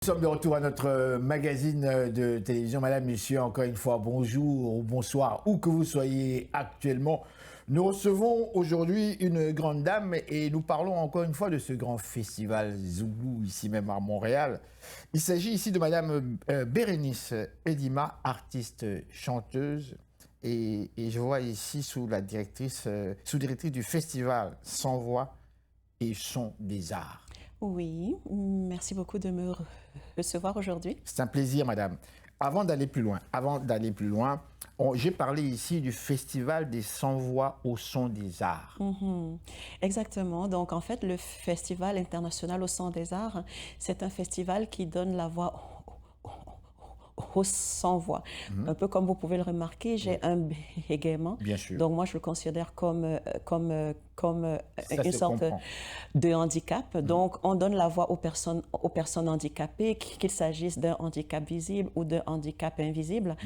Nous sommes de retour à notre magazine de télévision. Madame, Monsieur, encore une fois, bonjour ou bonsoir, où que vous soyez actuellement. Nous recevons aujourd'hui une grande dame et nous parlons encore une fois de ce grand festival Zougou, ici même à Montréal. Il s'agit ici de Madame Bérénice Edima, artiste chanteuse. Et je vois ici sous directrice du festival Sans Voix et Son des Arts. Oui, merci beaucoup de me recevoir aujourd'hui. C'est un plaisir, madame. Avant d'aller plus loin, j'ai parlé ici du Festival des Sans-Voix au Son des Arts. Exactement. Donc, en fait, le Festival international au Son des Arts, c'est un festival qui donne la voix aux sans-voix. Un peu comme vous pouvez le remarquer, j'ai un bégaiement. Bien sûr. Donc, moi, je le considère comme une sorte comprend. de handicap. Donc, on donne la voix aux personnes handicapées, qu'il s'agisse d'un handicap visible ou d'un handicap invisible.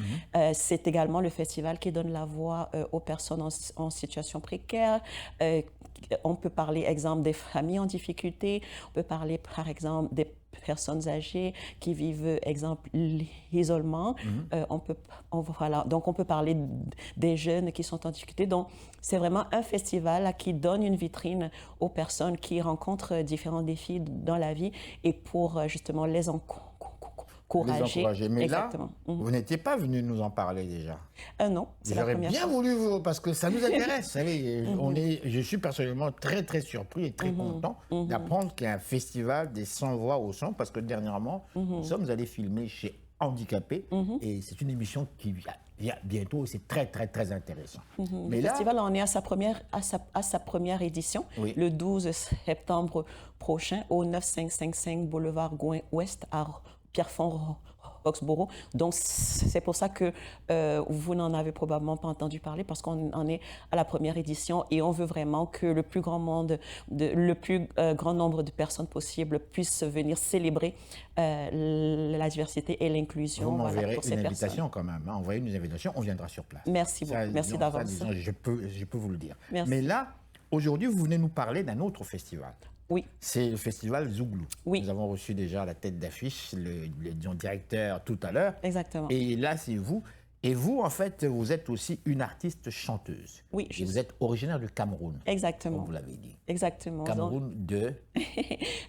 C'est également le festival qui donne la voix aux personnes en situation précaire. On peut parler, exemple, des familles en difficulté. On peut parler, par exemple, des personnes âgées qui vivent, exemple, l'isolement. Voilà. Donc, on peut parler des jeunes qui sont en difficulté. Donc, c'est vraiment un festival qui donne une vitrine aux personnes qui rencontrent différents défis dans la vie et pour justement les encourager. Mais exactement. là, vous n'étiez pas venu nous en parler déjà. Non, c'est la première J'aurais bien fois. voulu, parce que ça nous intéresse. Vous savez, je suis personnellement très, très surpris et très content d'apprendre qu'il y a un festival des sans-voix au son, parce que dernièrement, nous sommes allés filmer chez Handicapés, et c'est une émission qui vient bientôt, c'est très, très, très intéressant. Mais le festival en est à sa première édition, Oui. le 12 septembre prochain, au 9555 boulevard Gouin-Ouest à Pierrefonds, Roxborough. Donc, c'est pour ça que vous n'en avez probablement pas entendu parler, parce qu'on en est à la première édition et on veut vraiment que le plus grand nombre de personnes possibles puissent venir célébrer la diversité et l'inclusion. Vous m'enverrez pour une ces invitation quand même. Envoyez-nous une invitation, on viendra sur place. Merci beaucoup. Merci d'avance. Je peux vous le dire. Merci. Mais là, aujourd'hui, vous venez nous parler d'un autre festival. Oui. C'est le festival Zouglou. Oui. Nous avons reçu déjà la tête d'affiche, le directeur tout à l'heure. Exactement. Et là, c'est vous. Et vous, en fait, vous êtes aussi une artiste chanteuse. Oui. Et vous êtes originaire du Cameroun. Exactement. Comme vous l'avez dit. Exactement. Cameroun de...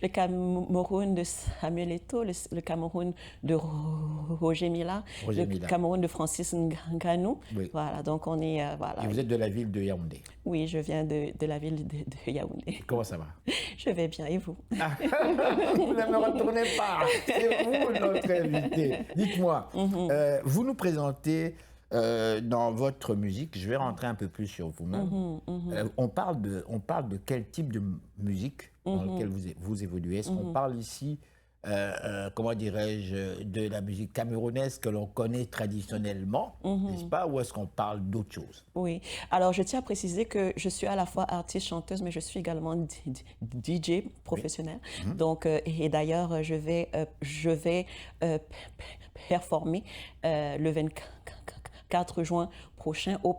Le Cameroun de Samuel Eto'o, le Cameroun de Roger Mila, le Cameroun de Francis Ngannou. Oui. Voilà, donc on est... voilà. Et vous êtes de la ville de Yaoundé. Oui, je viens de la ville de Yaoundé. Comment ça va? Je vais bien, et vous? Vous ne me retournez pas. C'est vous notre invité. Dites-moi, vous nous présentez dans votre musique, je vais rentrer un peu plus sur vous-même. On parle de quel type de musique dans lequel vous évoluez? Est-ce qu'on parle ici, comment dirais-je, de la musique camerounaise que l'on connaît traditionnellement, n'est-ce pas? Ou est-ce qu'on parle d'autre chose? Oui. Alors, je tiens à préciser que je suis à la fois artiste, chanteuse, mais je suis également DJ professionnel. Oui. Donc, et d'ailleurs, je vais performer le 24 juin prochain au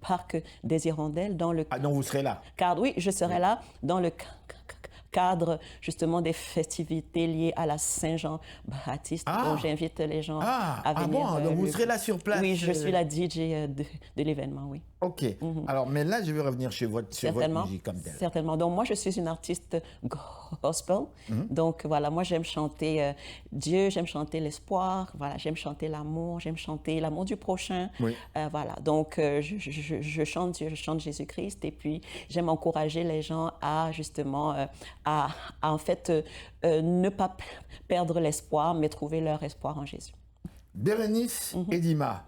Parc des Hirondelles dans le... Ah, donc vous serez là? Oui, je serai là dans le cadre justement des festivités liées à la Saint-Jean-Baptiste. Donc j'invite les gens à venir. Ah bon, donc vous serez là sur place? Oui, je suis la DJ de l'événement, oui. Ok. Alors, mais là, je vais revenir sur votre musique comme telle. Certainement. Donc, moi, je suis une artiste gospel. Donc, voilà, moi, j'aime chanter Dieu, j'aime chanter l'espoir, voilà, j'aime chanter l'amour du prochain. Oui. Voilà. Donc, je chante Dieu, je chante Jésus-Christ et puis j'aime encourager les gens à, justement, en fait, ne pas perdre l'espoir, mais trouver leur espoir en Jésus. Bérénice Edima.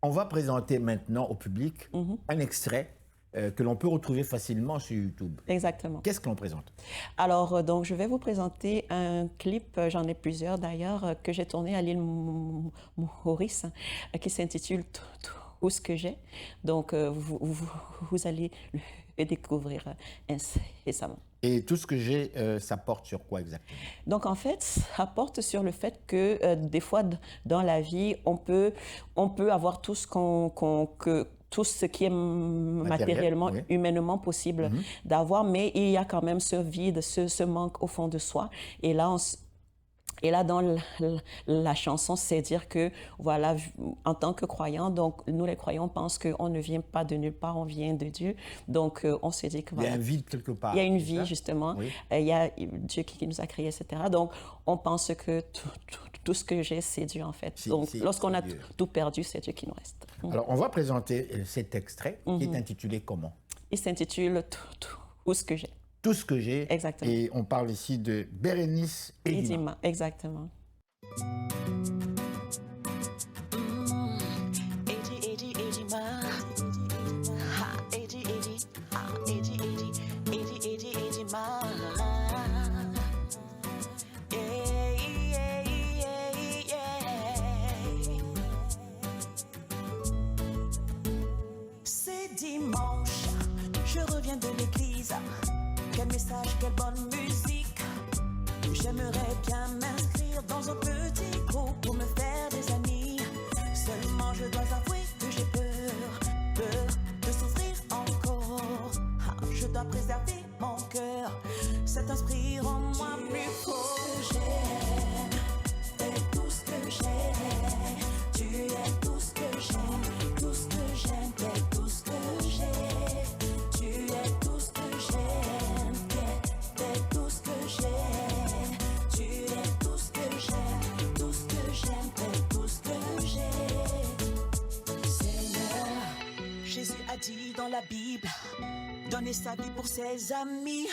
On va présenter maintenant au public un extrait que l'on peut retrouver facilement sur YouTube. Exactement. Qu'est-ce que l'on présente? Alors, donc, je vais vous présenter un clip, j'en ai plusieurs d'ailleurs, que j'ai tourné à l'île Maurice, qui s'intitule Tout ce que j'ai. Donc, vous allez le découvrir incessamment. Et tout ce que j'ai, ça porte sur quoi exactement? Donc, en fait, ça porte sur le fait que des fois, dans la vie, on peut avoir tout ce qui est matériellement, oui, humainement possible d'avoir, mais il y a quand même ce vide, ce manque au fond de soi. Et là, Et là, dans la chanson, c'est dire que, voilà, en tant que croyants, donc nous les croyants, on pense qu'on ne vient pas de nulle part, on vient de Dieu. Donc, on se dit que Il y a voilà. un vide quelque part. Il y a une c'est vie, ça? justement. Oui. Il y a Dieu qui nous a créés, etc. Donc, on pense que tout ce que j'ai, c'est Dieu, en fait. Donc, lorsqu'on a Dieu. tout perdu, c'est Dieu qui nous reste. Alors, on va présenter cet extrait qui est intitulé comment? Il s'intitule Tout ce que j'ai. Tout ce que j'ai. Exactement. Et on parle ici de Bérénice Edima. Edima, exactement. C'est dimanche, je reviens de l'église. Quel message, quelle bonne musique. J'aimerais bien m'inscrire dans un petit groupe pour me faire des amis. Seulement je dois avouer que j'ai peur de souffrir encore. Je dois préserver mon cœur, cet esprit rend moi plus fort. J'aime, tout ce que j'aime, tu es tout ce que j'aime, tout ce que j'aime, t'es tout ce que j'ai, tu es tout ce que j'aime, t'es tout ce que j'aime, tu es tout ce que j'aime, tout ce que j'aime, t'es tout ce que j'ai. Seigneur, Jésus a dit dans la Bible, donner sa vie pour ses amis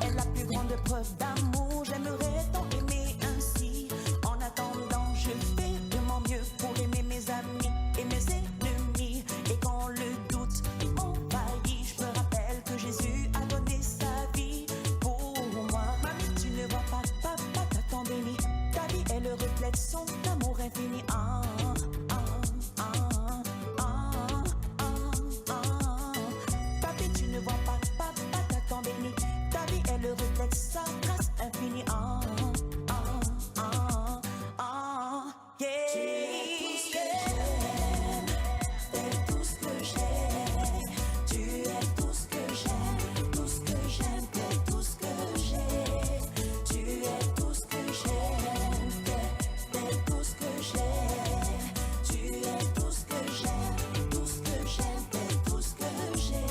est la plus grande preuve d'amour. J'aimerais tant aimer ainsi. En attendant, je fais de mon mieux pour aimer mes amis et mes ennemis. Et quand le doute m'envahit, je me rappelle que Jésus a donné sa vie pour moi. Mamie, tu ne vois pas, papa t'a tant béni. Ta vie est le reflet de son amour infini. Papi, tu ne vois pas, papa t'a tant béni. Ta vie est le reflet de sa grâce infinie. Yeah. Tu es tout ce que j'aime, tu es tout ce que j'aime, tout ce que j'aime, t'es tout ce que j'ai, tu es tout ce que j'aime, t'es tout ce que j'aime, tu es tout ce que j'aime, tout ce que j'aime, t'es tout ce que j'ai.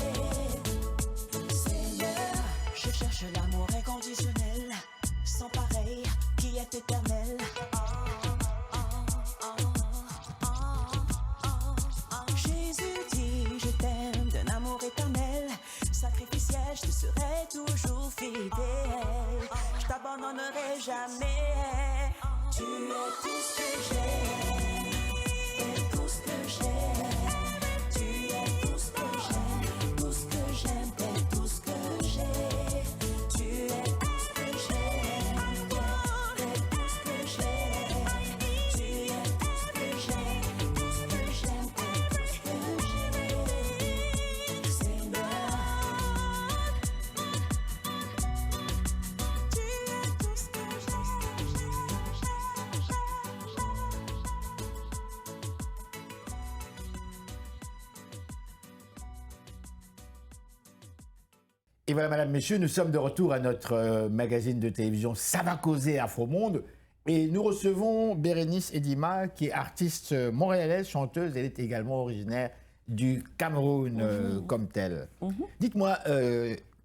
Seigneur, je cherche l'amour inconditionnel, sans pareil, qui est éternel. Jésus dit, je t'aime d'un amour éternel, sacrificiel, je te serai toujours fidèle. Je t'abandonnerai jamais. Tu es tout ce que j'aime, t'es tout ce que j'aime. Tu es tout ce que j'aime, tout ce que j'aime, t'es tout ce que j'ai. Tu es tout ce que j'aime, t'es tout ce que j'aime. Tu es tout ce que j'aime, tout ce que j'aime, t'es tout ce que j'ai. Seigneur, tu es tout ce que Et voilà, madame, messieurs, nous sommes de retour à notre magazine de télévision Ça va causer Afro-Monde. Et nous recevons Bérénice Edima, qui est artiste montréalaise, chanteuse. Elle est également originaire du Cameroun comme telle. Dites-moi,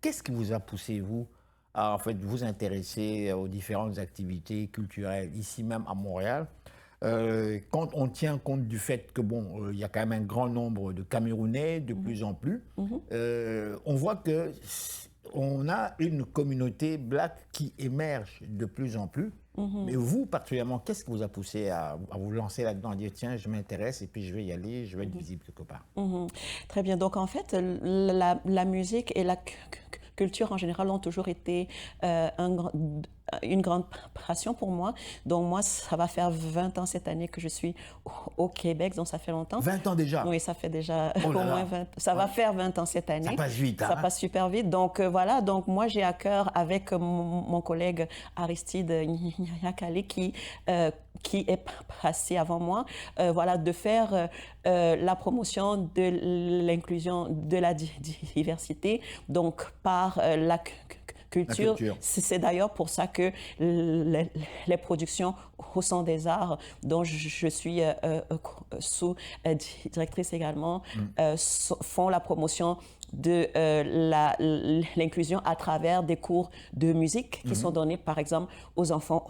qu'est-ce qui vous a poussé, vous, à en fait, vous intéresser aux différentes activités culturelles ici même à Montréal, quand on tient compte du fait que, bon, il y a quand même un grand nombre de Camerounais, de plus en plus, on voit que on a une communauté black qui émerge de plus en plus. Mais vous, particulièrement, qu'est-ce qui vous a poussé à vous lancer là-dedans, à dire, tiens, je m'intéresse et puis je vais y aller, je vais être visible quelque part? Très bien. Donc, en fait, la musique et la culture en général ont toujours été une grande passion pour moi. Donc, moi, ça va faire 20 ans cette année que je suis au Québec, donc ça fait longtemps. 20 ans déjà? Oui, ça fait déjà Oh au là moins là. 20. Ça va faire 20 ans cette année. Ça passe vite, Ça hein? passe super vite. Donc, voilà. Donc, moi, j'ai à cœur avec mon collègue Aristide Nyakali qui est passé avant moi, voilà, de faire la promotion de l'inclusion, de la diversité, donc par la culture. culture. C'est d'ailleurs pour ça que les productions au Centre des Arts, dont je suis sous-directrice également, font la promotion de l'inclusion à travers des cours de musique qui sont donnés, par exemple, aux enfants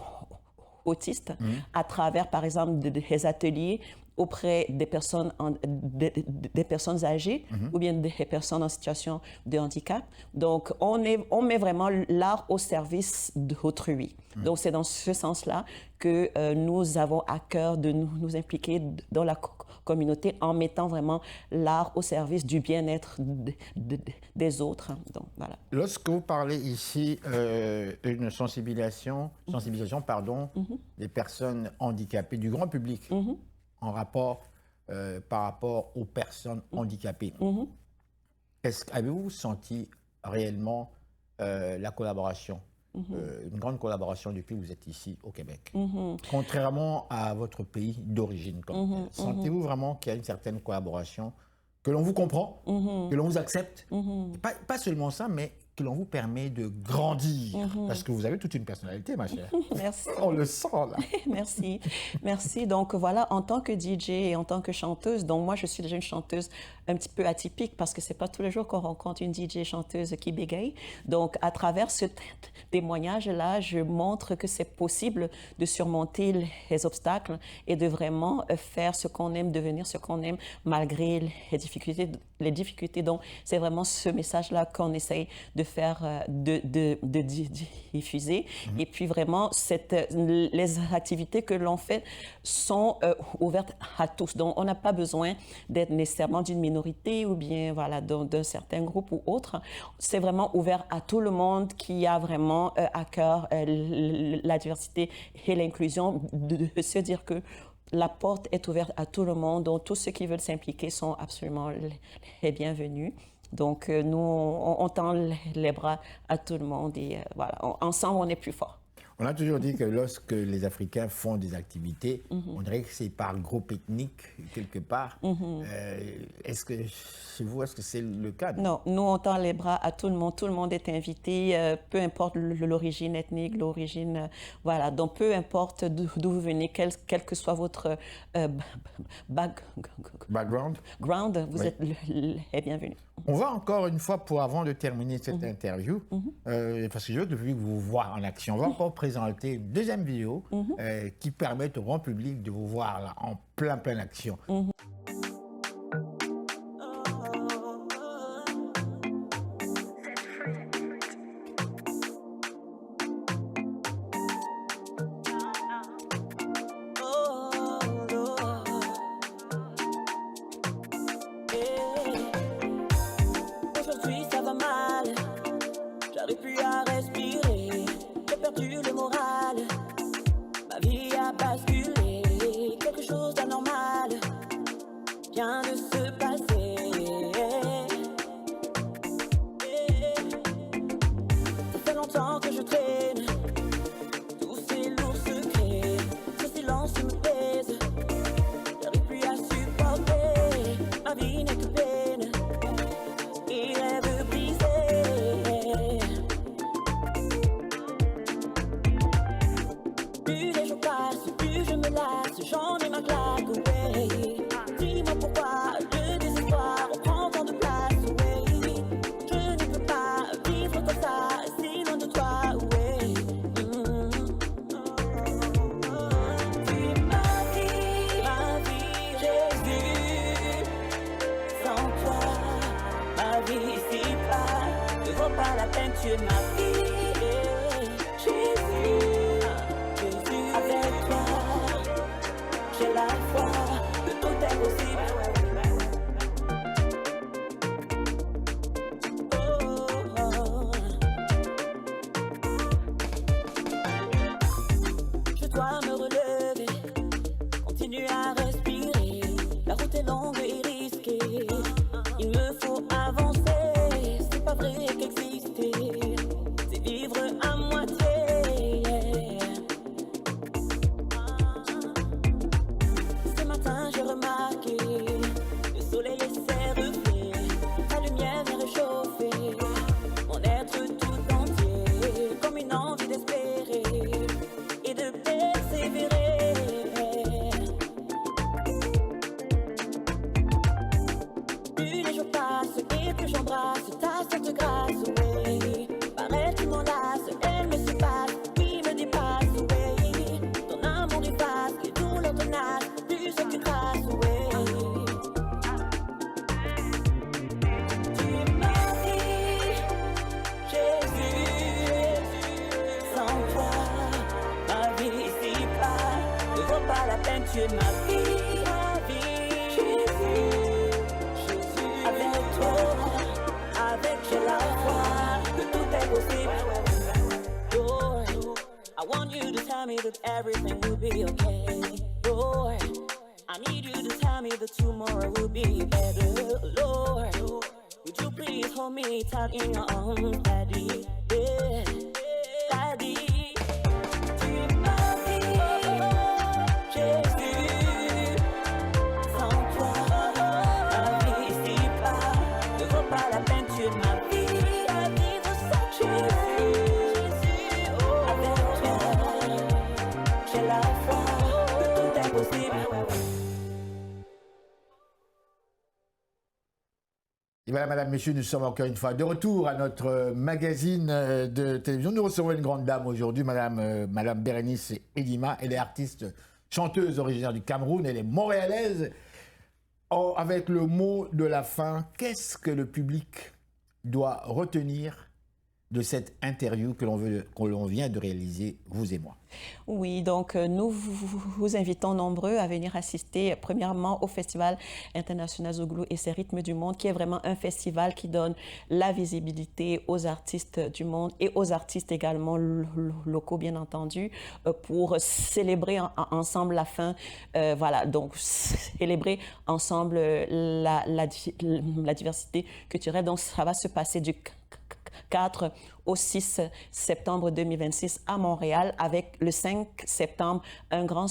autistes, à travers, par exemple, des ateliers auprès des personnes, des personnes âgées ou bien des personnes en situation de handicap. Donc, on met vraiment l'art au service d'autrui. Donc, c'est dans ce sens-là que nous avons à cœur de nous impliquer dans la communauté en mettant vraiment l'art au service du bien-être des autres. Donc, voilà. Lorsque vous parlez ici d'une sensibilisation des personnes handicapées, du grand public, en rapport par rapport aux personnes handicapées, avez-vous senti réellement la collaboration, une grande collaboration depuis que vous êtes ici au Québec, contrairement à votre pays d'origine? Sentez-vous vraiment qu'il y a une certaine collaboration, que l'on vous comprend, que l'on vous accepte? Pas seulement ça, mais que l'on vous permet de grandir, parce que vous avez toute une personnalité, ma chère. Merci. On le sent, là. Merci. Merci. Donc, voilà, en tant que DJ et en tant que chanteuse, donc moi, je suis déjà une chanteuse un petit peu atypique parce que c'est pas tous les jours qu'on rencontre une DJ chanteuse qui bégaye. Donc, à travers ce témoignage-là, je montre que c'est possible de surmonter les obstacles et de vraiment faire ce qu'on aime, devenir ce qu'on aime malgré les difficultés. Donc, c'est vraiment ce message-là qu'on essaye de faire, de diffuser. Et puis, vraiment, les activités que l'on fait sont ouvertes à tous. Donc, on n'a pas besoin d'être nécessairement d'une minorité ou bien voilà, d'un certain groupe ou autre. C'est vraiment ouvert à tout le monde qui a vraiment à cœur la diversité et l'inclusion, de se dire que la porte est ouverte à tout le monde, donc tous ceux qui veulent s'impliquer sont absolument les bienvenus. Donc, nous, on tend les bras à tout le monde et voilà, ensemble, on est plus fort. On a toujours dit que lorsque les Africains font des activités, on dirait que c'est par groupe ethnique, quelque part. Est-ce que chez vous, est-ce que c'est le cas? Non, nous, on tend les bras à tout le monde. Tout le monde est invité, peu importe l'origine ethnique, l'origine... voilà, donc peu importe d'où vous venez, quel que soit votre Background. vous êtes les bienvenus. On va encore une fois, avant de terminer cette interview, parce que je veux que le public vous voit en action, on va encore présenter une deuxième vidéo qui permet au grand public de vous voir là, en plein action. Aujourd'hui ça va mal, j'arrive plus à respirer, j'ai perdu le moral, ma vie a basculé, quelque chose d'anormal vient de se passer. Ça fait longtemps que je traîne tous ces lourds secrets, ce silence me pèse, j'arrive plus à supporter, ma vie n'est que peine et rêve brisé. Plus les jours passent, plus je me lasse, j'en ai ma claque, ouais. Dis-moi pourquoi le désespoir prend tant de place, ouais. Je ne peux pas vivre comme ça, si loin de toi, ouais. Tu es ma vie, Jésus. Sans toi, ma vie ici pas, ne vaut pas la peine, tu es ma vie. Jésus, Jésus, avec toi, j'ai la foi, que tout est possible. Oh. Je dois me relever, continue à respirer, la route est longue et risquée, il me faut avancer, c'est pas vrai qu'exister, c'est vivre à moitié. Ce matin j'ai remarqué, le soleil s'est refait, la lumière vient réchauffer, mon être tout entier. vaut pas la peine, tu es ma vie, ma vie. Jésus, avec toi, avec j'ai la foi que tout est possible. Lord, I want you to tell me that everything will be okay. Lord, I need you to tell me that tomorrow will be better. Lord, would you please hold me tight in your arms, Daddy? Yeah, Daddy. Tu es ma vie, Jésus. Sans toi, ma vie ici pas ne vaut pas la peine. Tu es ma vie, la vie de ça, Jésus. Avec toi, j'ai la foi que tout est possible. Et voilà, madame, messieurs, nous sommes encore une fois de retour à notre magazine de télévision. Nous recevons une grande dame aujourd'hui, madame Bérénice Edima. Elle est artiste, chanteuse originaire du Cameroun. Elle est montréalaise. Oh, avec le mot de la fin, qu'est-ce que le public doit retenir de cette interview que l'on vient de réaliser, vous et moi? Oui, donc nous vous invitons nombreux à venir assister premièrement au Festival international Zouglou et ses rythmes du monde, qui est vraiment un festival qui donne la visibilité aux artistes du monde et aux artistes également locaux, bien entendu, pour célébrer ensemble la fin, voilà, donc célébrer ensemble la diversité culturelle. Donc ça va se passer du 4 au 6 septembre 2026 à Montréal, avec le 5 septembre un grand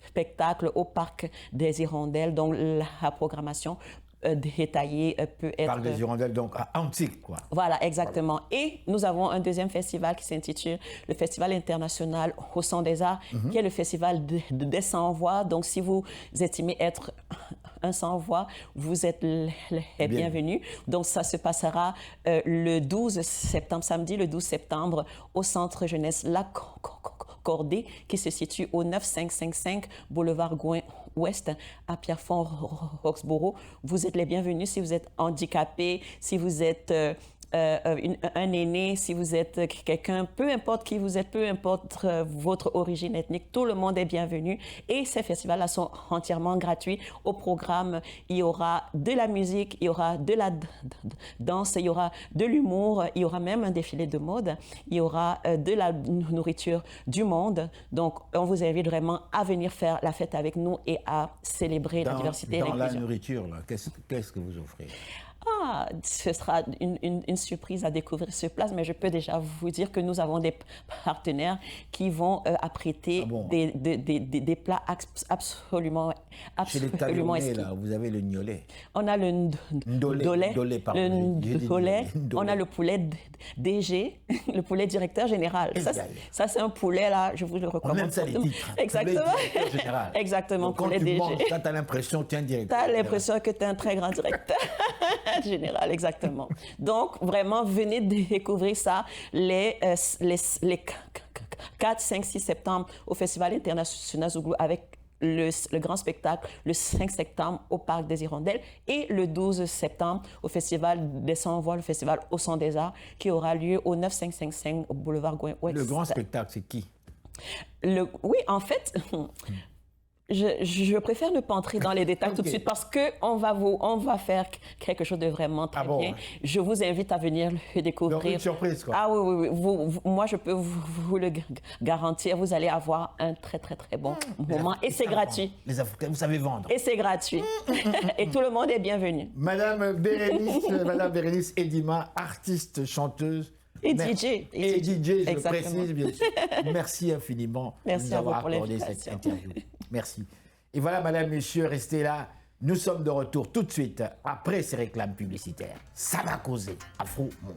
spectacle au Parc des Hirondelles, dont la programmation détaillée peut être... Parc des Hirondelles, donc à Antique, quoi. Voilà, exactement. Et nous avons un deuxième festival qui s'intitule le Festival international au Son des Arts, qui est le festival des sans-voix. Donc, si vous estimez être un sans-voix, vous êtes les bienvenus. Donc, ça se passera le 12 septembre, samedi le 12 septembre, au Centre Jeunesse La Cordée, qui se situe au 9555 Boulevard Gouin-Ouest, à Pierrefonds-Roxboro. Vous êtes les bienvenus si vous êtes handicapé, si vous êtes un aîné, si vous êtes quelqu'un, peu importe qui vous êtes, peu importe votre origine ethnique, tout le monde est bienvenu. Et ces festivals-là sont entièrement gratuits. Au programme, il y aura de la musique, il y aura de la danse, il y aura de l'humour, il y aura même un défilé de mode, il y aura de la nourriture du monde. Donc, on vous invite vraiment à venir faire la fête avec nous et à célébrer la diversité et l'inclusion. Dans la nourriture, là, qu'est-ce que vous offrez? Ah, ce sera une surprise à découvrir sur place, mais je peux déjà vous dire que nous avons des partenaires qui vont apprêter des plats absolument Chez les Talonnais, là, vous avez le gnolet. On a le ndolé, on a le poulet DG, le poulet directeur général. Ça c'est un poulet, là, je vous le recommande. On aime ça, les titres. Exactement. Poulet général. Exactement, donc, quand poulet tu DG. manges, tu as l'impression que tu es un directeur. Tu as l'impression que tu es un très grand directeur général, exactement. Donc, vraiment, venez découvrir ça les 4, 5, 6 septembre au Festival international Zouglou, avec le grand spectacle le 5 septembre au Parc des Hirondelles, et le 12 septembre au Festival des Sans-Voix, le Festival au Son des Arts, qui aura lieu au 9555 Boulevard Gouin-Ouest. Le grand spectacle, c'est qui? Oui, en fait... Je préfère ne pas entrer dans les détails tout de suite, parce qu'on va faire quelque chose de vraiment très bien. Je vous invite à venir le découvrir. Donc, une surprise, quoi. Ah oui. Moi, je peux vous le garantir. Vous allez avoir un très, très, très bon moment. Et c'est gratuit. Les Africains, vous savez vendre. Et c'est gratuit. Et tout le monde est bienvenu. Madame Bérénice Edima, artiste, chanteuse. Et DJ. Et DJ, je Exactement. précise, bien sûr. Merci infiniment de nous avoir accordé cette interview. Merci. Et voilà, madame, monsieur, restez là. Nous sommes de retour tout de suite après ces réclames publicitaires. Ça va causer Afro Monde.